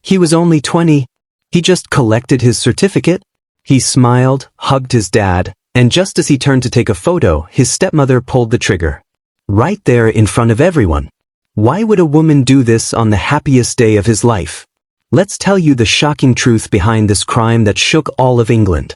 He was only 20. He just collected his certificate. He smiled, hugged his dad, and just as he turned to take a photo, his stepmother pulled the trigger. Right there in front of everyone. Why would a woman do this on the happiest day of his life? Let's tell you the shocking truth behind this crime that shook all of England.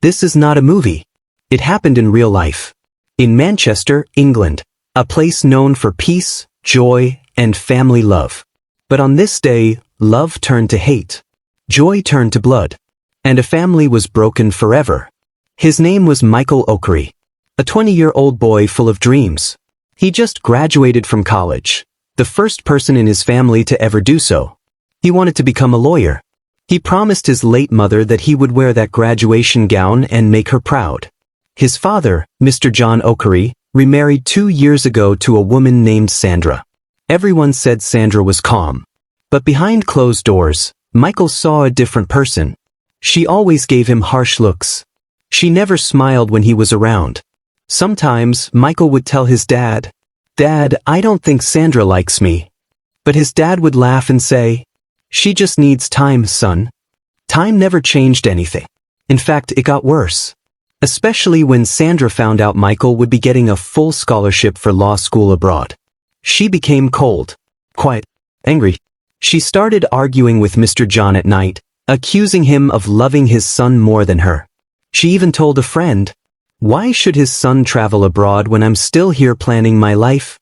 This is not a movie. It happened in real life. In Manchester, England, a place known for peace, joy, and family love. But on this day, love turned to hate. Joy turned to blood. And a family was broken forever. His name was Michael Okery, a 20-year-old boy full of dreams. He just graduated from college, the first person in his family to ever do so. He wanted to become a lawyer. He promised his late mother that he would wear that graduation gown and make her proud. His father, Mr. John Okery, remarried 2 years ago to a woman named Sandra. Everyone said Sandra was calm. But behind closed doors, Michael saw a different person. She always gave him harsh looks. She never smiled when he was around. Sometimes, Michael would tell his dad, "Dad, I don't think Sandra likes me." But his dad would laugh and say, "She just needs time, son." Time never changed anything. In fact, it got worse. Especially when Sandra found out Michael would be getting a full scholarship for law school abroad. She became cold, quiet, angry. She started arguing with Mr. John at night, accusing him of loving his son more than her. She even told a friend, "Why should his son travel abroad when I'm still here planning my life?"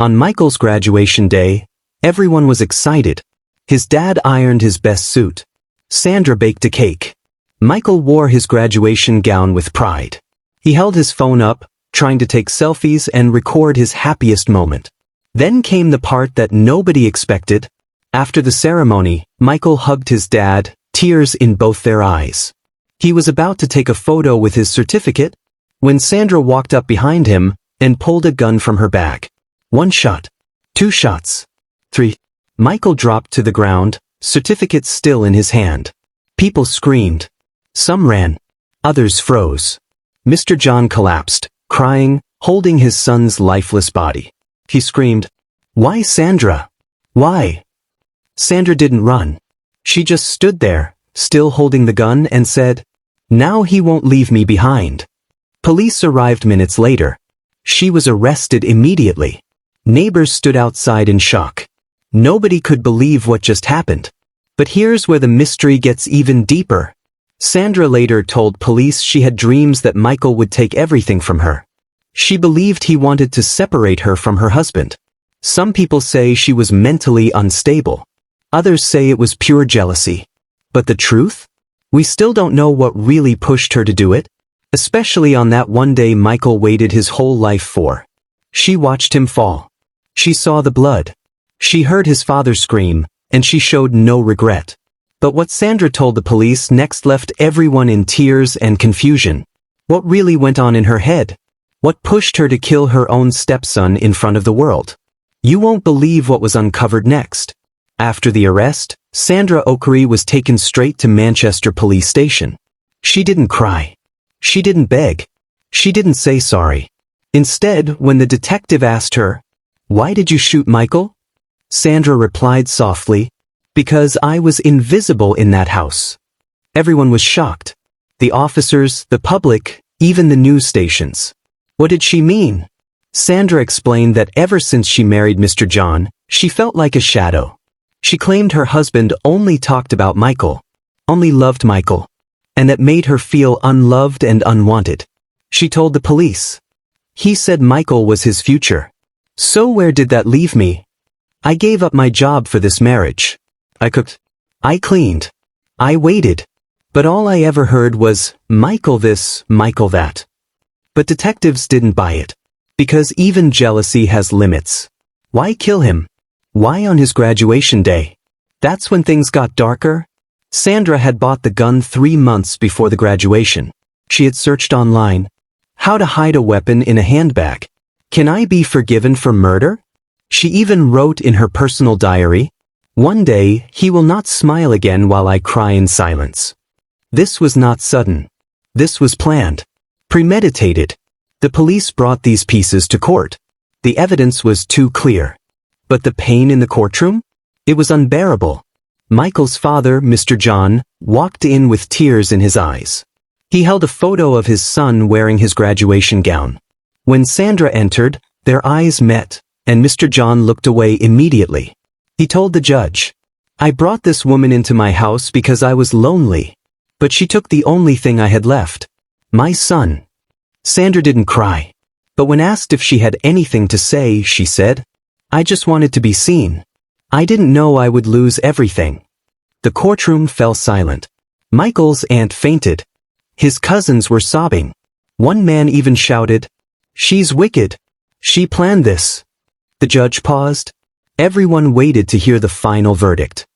On Michael's graduation day, everyone was excited. His dad ironed his best suit. Sandra baked a cake. Michael wore his graduation gown with pride. He held his phone up, trying to take selfies and record his happiest moment. Then came the part that nobody expected. After the ceremony, Michael hugged his dad, tears in both their eyes. He was about to take a photo with his certificate when Sandra walked up behind him and pulled a gun from her bag. 1 shot. 2 shots. 3. Michael dropped to the ground, certificate still in his hand. People screamed. Some ran. Others froze. Mr. John collapsed, crying, holding his son's lifeless body. He screamed, "Why, Sandra? Why?" Sandra didn't run. She just stood there, still holding the gun, and said, "Now he won't leave me behind." Police arrived minutes later. She was arrested immediately. Neighbors stood outside in shock. Nobody could believe what just happened. But here's where the mystery gets even deeper. Sandra later told police she had dreams that Michael would take everything from her. She believed he wanted to separate her from her husband. Some people say she was mentally unstable. Others say it was pure jealousy. But the truth? We still don't know what really pushed her to do it, especially on that one day Michael waited his whole life for. She watched him fall. She saw the blood. She heard his father scream, and she showed no regret. But what Sandra told the police next left everyone in tears and confusion. What really went on in her head? What pushed her to kill her own stepson in front of the world? You won't believe what was uncovered next. After the arrest, Sandra Okery was taken straight to Manchester Police Station. She didn't cry. She didn't beg. She didn't say sorry. Instead, when the detective asked her, "Why did you shoot Michael?" Sandra replied softly, "Because I was invisible in that house." Everyone was shocked. The officers, the public, even the news stations. What did she mean? Sandra explained that ever since she married Mr. John, she felt like a shadow. She claimed her husband only talked about Michael, only loved Michael, and that made her feel unloved and unwanted. She told the police. He said Michael was his future. So where did that leave me? I gave up my job for this marriage. I cooked. I cleaned. I waited. But all I ever heard was, Michael this, Michael that. But detectives didn't buy it. Because even jealousy has limits. Why kill him? Why on his graduation day? That's when things got darker. Sandra had bought the gun 3 months before the graduation. She had searched online. How to hide a weapon in a handbag. Can I be forgiven for murder? She even wrote in her personal diary, "One day, he will not smile again while I cry in silence." This was not sudden. This was planned. Premeditated. The police brought these pieces to court. The evidence was too clear. But the pain in the courtroom? It was unbearable. Michael's father, Mr. John, walked in with tears in his eyes. He held a photo of his son wearing his graduation gown. When Sandra entered, their eyes met, and Mr. John looked away immediately. He told the judge, "I brought this woman into my house because I was lonely, but she took the only thing I had left, my son." Sandra didn't cry, but when asked if she had anything to say, she said, "I just wanted to be seen. I didn't know I would lose everything." The courtroom fell silent. Michael's aunt fainted. His cousins were sobbing. One man even shouted, "She's wicked. She planned this." The judge paused. Everyone waited to hear the final verdict.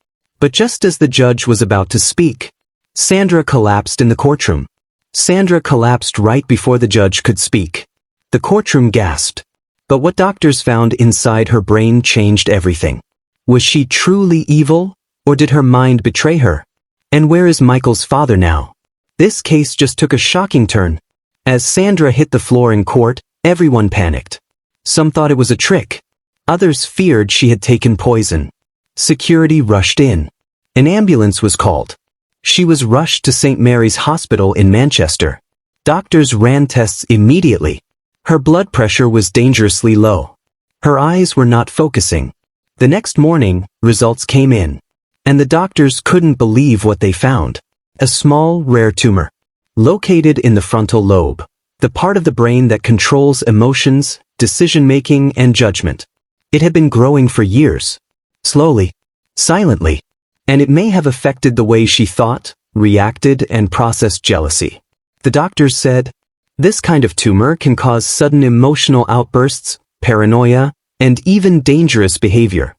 But just as the judge was about to speak, Sandra collapsed in the courtroom. Sandra collapsed right before the judge could speak. The courtroom gasped. But what doctors found inside her brain changed everything. Was she truly evil, or did her mind betray her? And where is Michael's father now? This case just took a shocking turn. As Sandra hit the floor in court, everyone panicked. Some thought it was a trick. Others feared she had taken poison. Security rushed in. An ambulance was called. She was rushed to St. Mary's Hospital in Manchester. Doctors ran tests immediately. Her blood pressure was dangerously low. Her eyes were not focusing. The next morning, results came in. And the doctors couldn't believe what they found. A small, rare tumor. Located in the frontal lobe. The part of the brain that controls emotions, decision-making, and judgment. It had been growing for years. Slowly. Silently. And it may have affected the way she thought, reacted, and processed jealousy. The doctors said, "This kind of tumor can cause sudden emotional outbursts, paranoia, and even dangerous behavior."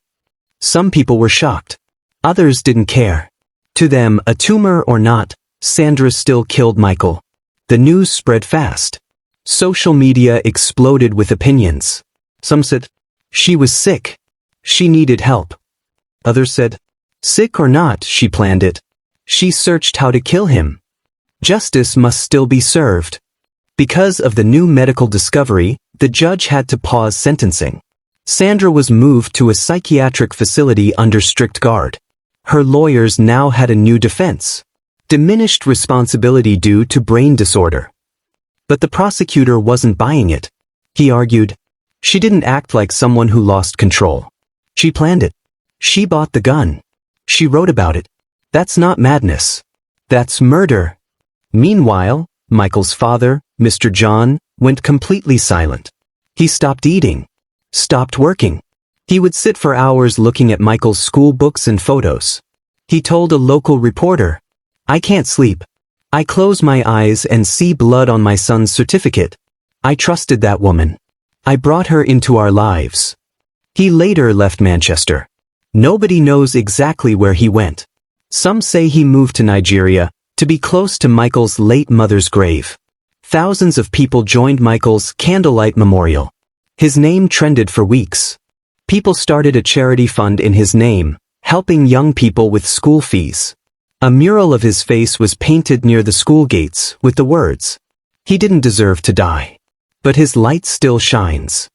Some people were shocked. Others didn't care. To them, a tumor or not, Sandra still killed Michael. The news spread fast. Social media exploded with opinions. Some said, she was sick. She needed help. Others said, sick or not, she planned it. She searched how to kill him. Justice must still be served. Because of the new medical discovery, the judge had to pause sentencing. Sandra was moved to a psychiatric facility under strict guard. Her lawyers now had a new defense. Diminished responsibility due to brain disorder. But the prosecutor wasn't buying it. He argued, she didn't act like someone who lost control. She planned it. She bought the gun. She wrote about it. That's not madness. That's murder. Meanwhile, Michael's father, Mr. John, went completely silent. He stopped eating. Stopped working. He would sit for hours looking at Michael's school books and photos. He told a local reporter, "I can't sleep. I close my eyes and see blood on my son's certificate. I trusted that woman. I brought her into our lives." He later left Manchester. Nobody knows exactly where he went. Some say he moved to Nigeria, to be close to Michael's late mother's grave. Thousands of people joined Michael's candlelight memorial. His name trended for weeks. People started a charity fund in his name, helping young people with school fees. A mural of his face was painted near the school gates with the words, "He didn't deserve to die. But his light still shines."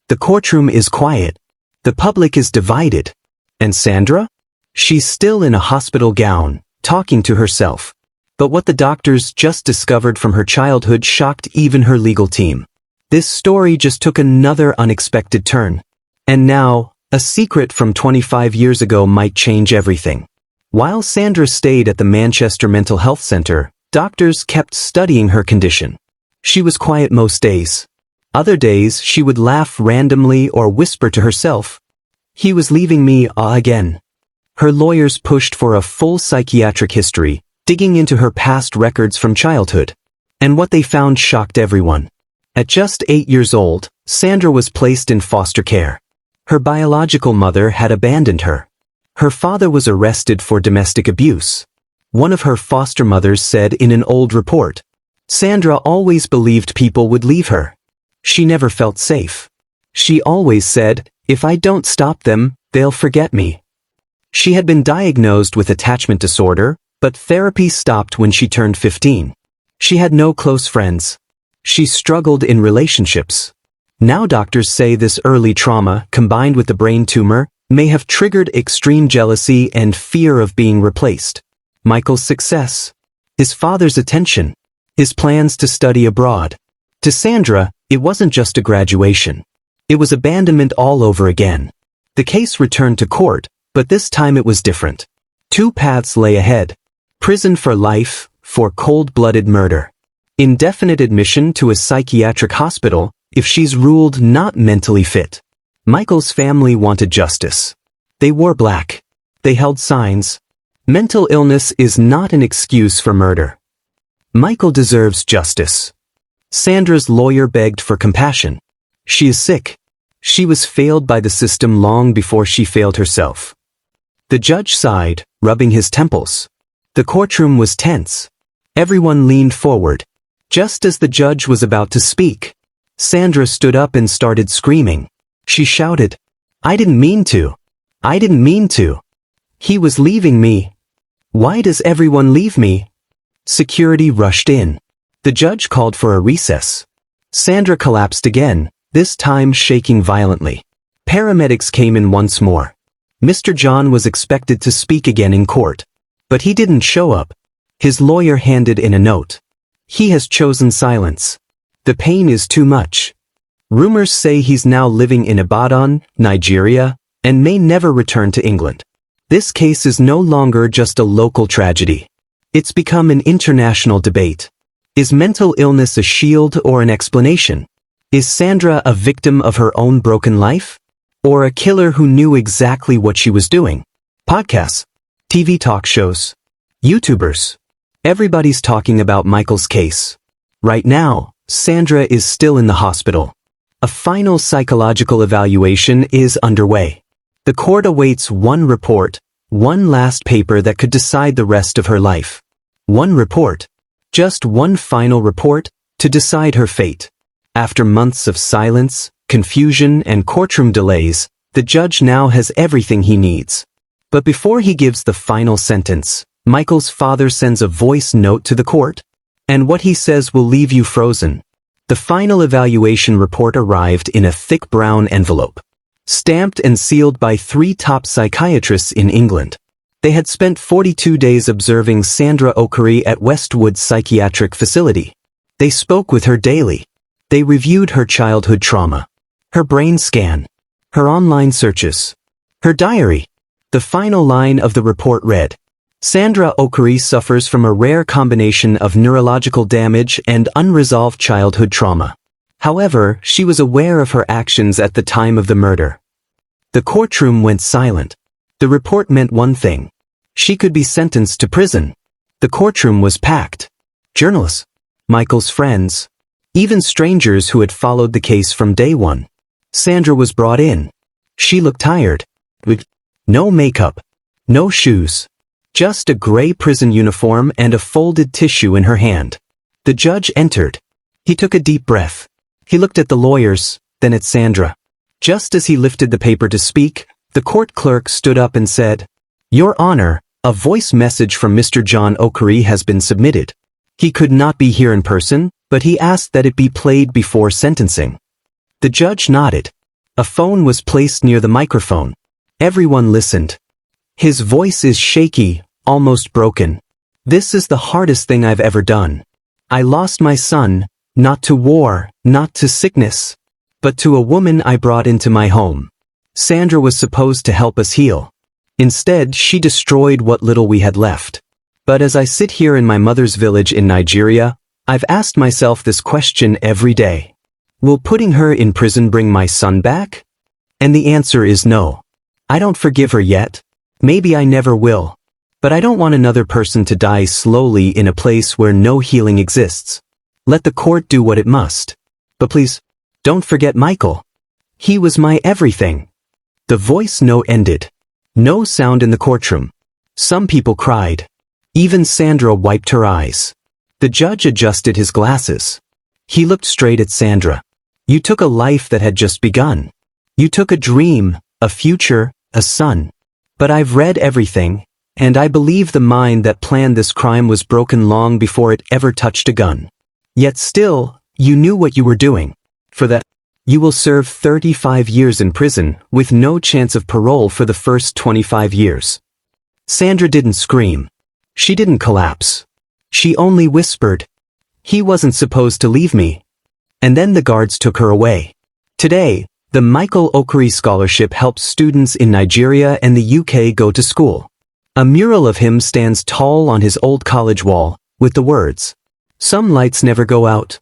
The courtroom is quiet. The public is divided. And Sandra? She's still in a hospital gown, talking to herself. But what the doctors just discovered from her childhood shocked even her legal team. This story just took another unexpected turn. And now, a secret from 25 years ago might change everything. While Sandra stayed at the Manchester Mental Health Center, doctors kept studying her condition. She was quiet most days. Other days, she would laugh randomly or whisper to herself, "He was leaving me again." Her lawyers pushed for a full psychiatric history, digging into her past records from childhood. And what they found shocked everyone. At just 8 years old, Sandra was placed in foster care. Her biological mother had abandoned her. Her father was arrested for domestic abuse. One of her foster mothers said in an old report, Sandra always believed people would leave her. She never felt safe. She always said, "If I don't stop them, they'll forget me." She had been diagnosed with attachment disorder, but therapy stopped when she turned 15. She had no close friends. She struggled in relationships. Now doctors say this early trauma, combined with the brain tumor, may have triggered extreme jealousy and fear of being replaced. Michael's success, his father's attention, his plans to study abroad. To Sandra, it wasn't just a graduation. It was abandonment all over again. The case returned to court, but this time it was different. Two paths lay ahead. Prison for life, for cold-blooded murder. Indefinite admission to a psychiatric hospital, if she's ruled not mentally fit. Michael's family wanted justice. They wore black. They held signs. Mental illness is not an excuse for murder. Michael deserves justice. Sandra's lawyer begged for compassion. She is sick. She was failed by the system long before she failed herself. The judge sighed, rubbing his temples. The courtroom was tense. Everyone leaned forward. Just as the judge was about to speak, Sandra stood up and started screaming. She shouted, "I didn't mean to. I didn't mean to. He was leaving me. Why does everyone leave me?" Security rushed in. The judge called for a recess. Sandra collapsed again, this time shaking violently. Paramedics came in once more. Mr. John was expected to speak again in court. But he didn't show up. His lawyer handed in a note. He has chosen silence. The pain is too much. Rumors say he's now living in Ibadan, Nigeria, and may never return to England. This case is no longer just a local tragedy. It's become an international debate. Is mental illness a shield or an explanation? Is Sandra a victim of her own broken life? Or a killer who knew exactly what she was doing? Podcasts, TV talk shows, YouTubers. Everybody's talking about Michael's case. Right now, Sandra is still in the hospital. A final psychological evaluation is underway. The court awaits one report, one last paper that could decide the rest of her life. One report. Just one final report to decide her fate. After months of silence, confusion, and courtroom delays, the judge now has everything he needs. But before he gives the final sentence, Michael's father sends a voice note to the court. And what he says will leave you frozen. The final evaluation report arrived in a thick brown envelope, stamped and sealed by 3 top psychiatrists in England. They had spent 42 days observing Sandra Okere at Westwood Psychiatric Facility. They spoke with her daily. They reviewed her childhood trauma, her brain scan, her online searches, her diary. The final line of the report read, Sandra Okere suffers from a rare combination of neurological damage and unresolved childhood trauma. However, she was aware of her actions at the time of the murder. The courtroom went silent. The report meant one thing. She could be sentenced to prison. The courtroom was packed. Journalists, Michael's friends, even strangers who had followed the case from day one. Sandra was brought in. She looked tired. With no makeup, no shoes. Just a gray prison uniform and a folded tissue in her hand. The judge entered. He took a deep breath. He looked at the lawyers, then at Sandra. Just as he lifted the paper to speak, the court clerk stood up and said, Your Honor, a voice message from Mr. John Okere has been submitted. He could not be here in person, but he asked that it be played before sentencing. The judge nodded. A phone was placed near the microphone. Everyone listened. His voice is shaky, almost broken. This is the hardest thing I've ever done. I lost my son, not to war, not to sickness, but to a woman I brought into my home. Sandra was supposed to help us heal. Instead, she destroyed what little we had left. But as I sit here in my mother's village in Nigeria, I've asked myself this question every day. Will putting her in prison bring my son back? And the answer is no. I don't forgive her yet. Maybe I never will. But I don't want another person to die slowly in a place where no healing exists. Let the court do what it must. But please, don't forget Michael. He was my everything. The voice note ended. No sound in the courtroom. Some people cried. Even Sandra wiped her eyes. The judge adjusted his glasses. He looked straight at Sandra. You took a life that had just begun. You took a dream, a future, a son. But I've read everything, and I believe the mind that planned this crime was broken long before it ever touched a gun. Yet still, you knew what you were doing. For that, You will serve 35 years in prison with no chance of parole for the first 25 years. Sandra didn't scream. She didn't collapse. She only whispered, "He wasn't supposed to leave me." And then the guards took her away. Today, the Michael Okere Scholarship helps students in Nigeria and the UK go to school. A mural of him stands tall on his old college wall, with the words, "Some lights never go out."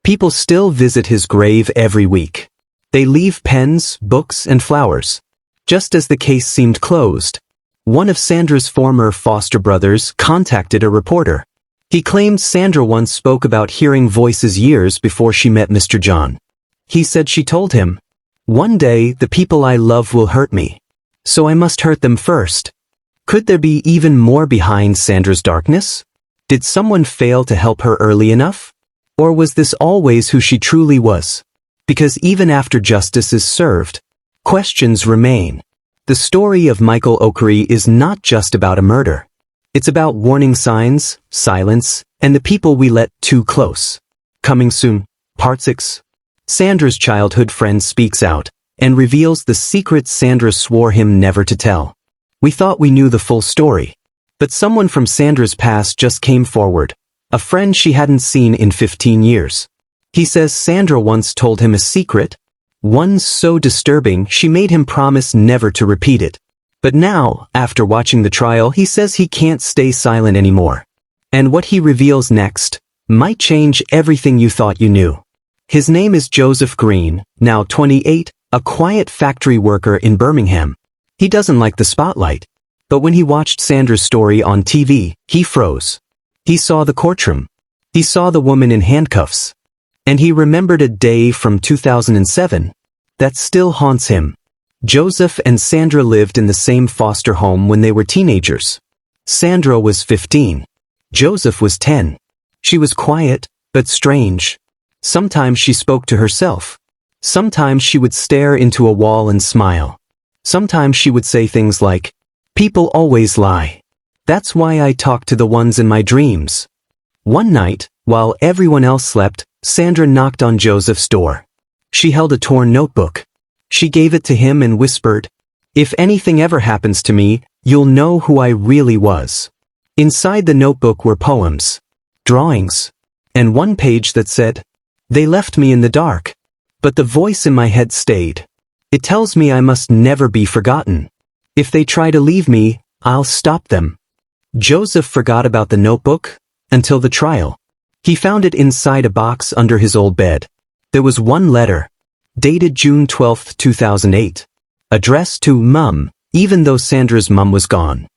People still visit his grave every week. They leave pens, books, and flowers. Just as the case seemed closed, one of Sandra's former foster brothers contacted a reporter. He claimed Sandra once spoke about hearing voices years before she met Mr. John. He said she told him, "One day the people I love will hurt me, so I must hurt them first." Could there be even more behind Sandra's darkness? Did someone fail to help her early enough? Or was this always who she truly was? Because even after justice is served, questions remain. The story of Michael Okere is not just about a murder. It's about warning signs, silence, and the people we let too close. Coming soon, Part 6. Sandra's childhood friend speaks out and reveals the secret Sandra swore him never to tell. We thought we knew the full story, but someone from Sandra's past just came forward, a friend she hadn't seen in 15 years. He says Sandra once told him a secret, one so disturbing she made him promise never to repeat it. But now, after watching the trial, he says he can't stay silent anymore. And what he reveals next might change everything you thought you knew. His name is Joseph Green, now 28, a quiet factory worker in Birmingham. He doesn't like the spotlight. But when he watched Sandra's story on TV, he froze. He saw the courtroom. He saw the woman in handcuffs. And he remembered a day from 2007 that still haunts him. Joseph and Sandra lived in the same foster home when they were teenagers. Sandra was 15. Joseph was 10. She was quiet, but strange. Sometimes she spoke to herself. Sometimes she would stare into a wall and smile. Sometimes she would say things like, "People always lie. That's why I talk to the ones in my dreams." One night, while everyone else slept, Sandra knocked on Joseph's door. She held a torn notebook. She gave it to him and whispered, "If anything ever happens to me, you'll know who I really was." Inside the notebook were poems, drawings, and one page that said, "They left me in the dark, but the voice in my head stayed. It tells me I must never be forgotten. If they try to leave me, I'll stop them." Joseph forgot about the notebook until the trial. He found it inside a box under his old bed. There was one letter, dated June 12, 2008, addressed to Mum, even though Sandra's mum was gone.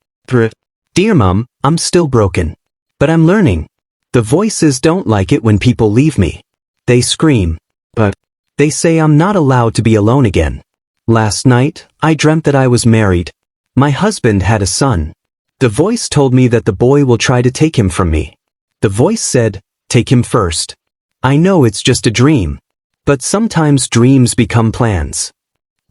"Dear Mum, I'm still broken. But I'm learning. The voices don't like it when people leave me. They scream. But they say I'm not allowed to be alone again. Last night, I dreamt that I was married. My husband had a son. The voice told me that the boy will try to take him from me. The voice said, 'Take him first.' I know it's just a dream. But sometimes dreams become plans."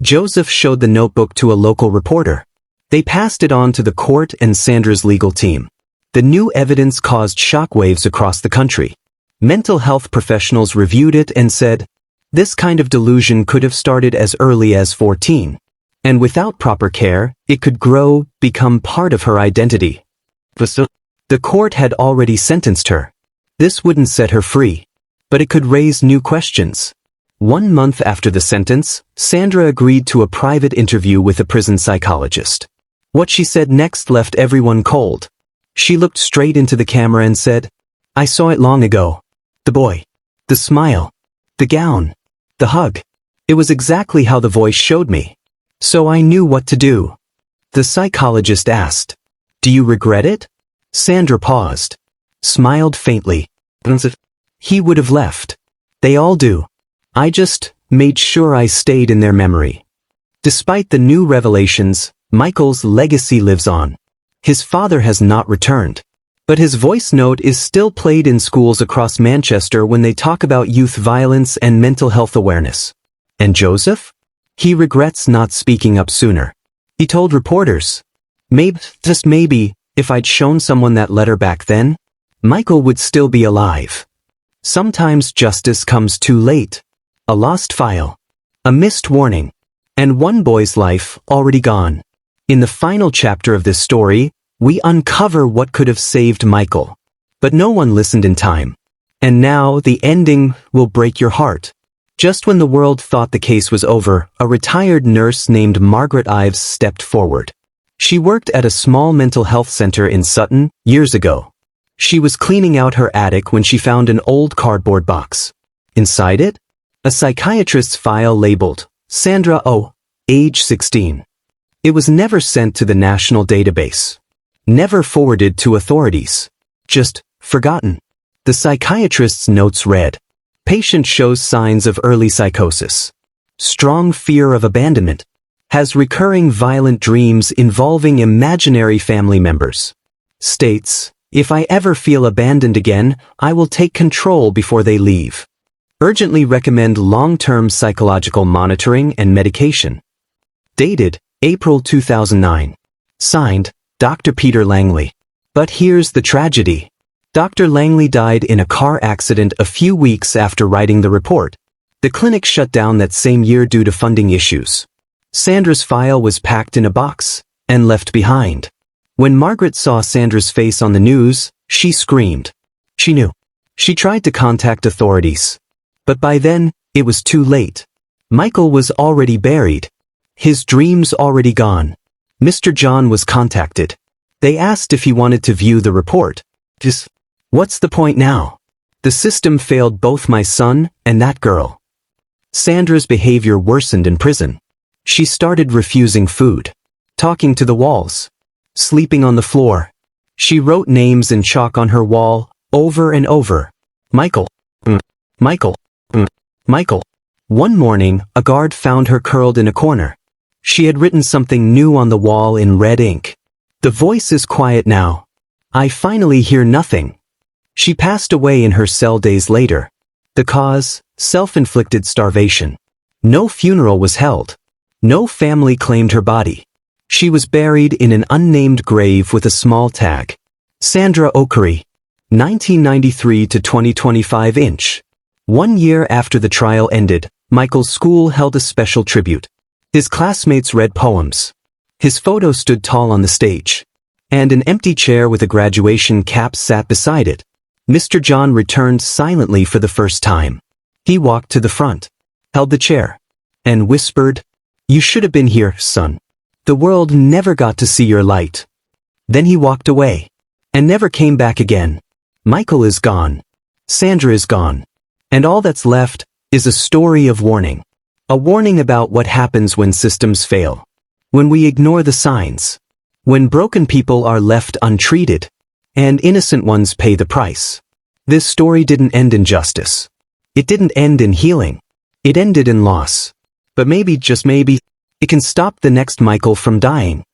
Joseph showed the notebook to a local reporter. They passed it on to the court and Sandra's legal team. The new evidence caused shockwaves across the country. Mental health professionals reviewed it and said, this kind of delusion could have started as early as 14. And without proper care, it could grow, become part of her identity. The court had already sentenced her. This wouldn't set her free. But it could raise new questions. 1 month after the sentence, Sandra agreed to a private interview with a prison psychologist. What she said next left everyone cold. She looked straight into the camera and said, "I saw it long ago. The boy. The smile. The gown. The hug. It was exactly how the voice showed me. So I knew what to do." The psychologist asked, "Do you regret it?" Sandra paused, smiled faintly. "He would have left. They all do. I just made sure I stayed in their memory." Despite the new revelations, Michael's legacy lives on. His father has not returned. But his voice note is still played in schools across Manchester when they talk about youth violence and mental health awareness. And Joseph? He regrets not speaking up sooner. He told reporters, "Maybe, just maybe, if I'd shown someone that letter back then, Michael would still be alive." Sometimes justice comes too late. a lost file, a missed warning, and one boy's life already gone. In the final chapter of this story, we uncover what could have saved Michael. But no one listened in time. And now the ending will break your heart. Just when the world thought the case was over, a retired nurse named Margaret Ives stepped forward. She worked at a small mental health center in Sutton years ago. She was cleaning out her attic when she found an old cardboard box. Inside it, a psychiatrist's file labeled Sandra O., age 16. It was never sent to the national database. Never forwarded to authorities. Just forgotten. The psychiatrist's notes read, "Patient shows signs of early psychosis. Strong fear of abandonment. Has recurring violent dreams involving imaginary family members. States, if I ever feel abandoned again, I will take control before they leave. Urgently recommend long-term psychological monitoring and medication." Dated, April 2009. Signed, Dr. Peter Langley. But here's the tragedy. Dr. Langley died in a car accident a few weeks after writing the report. The clinic shut down that same year due to funding issues. Sandra's file was packed in a box and left behind. When Margaret saw Sandra's face on the news, she screamed. She knew. She tried to contact authorities. But by then, it was too late. Michael was already buried. His dreams already gone. Mr. John was contacted. They asked if he wanted to view the report. What's the point now? The system failed both my son and that girl. Sandra's behavior worsened in prison. She started refusing food, talking to the walls, sleeping on the floor. She wrote names in chalk on her wall, over and over. Michael. Michael. Michael. One morning, a guard found her curled in a corner. She had written something new on the wall in red ink. The voice is quiet now. I finally hear nothing. She passed away in her cell days later. The cause, self-inflicted starvation. No funeral was held. No family claimed her body. She was buried in an unnamed grave with a small tag. Sandra Okari, 1993 to 2025 inch. 1 year after the trial ended, Michael's school held a special tribute. His classmates read poems. His photo stood tall on the stage. And an empty chair with a graduation cap sat beside it. Mr. John returned silently for the first time. He walked to the front, held the chair, and whispered, "You should have been here, son. The world never got to see your light." Then he walked away, and never came back again. Michael is gone. Sandra is gone. And all that's left is a story of warning. A warning about what happens when systems fail. When we ignore the signs. When broken people are left untreated. And innocent ones pay the price. This story didn't end in justice. It didn't end in healing. It ended in loss. But maybe, just maybe, it can stop the next Michael from dying.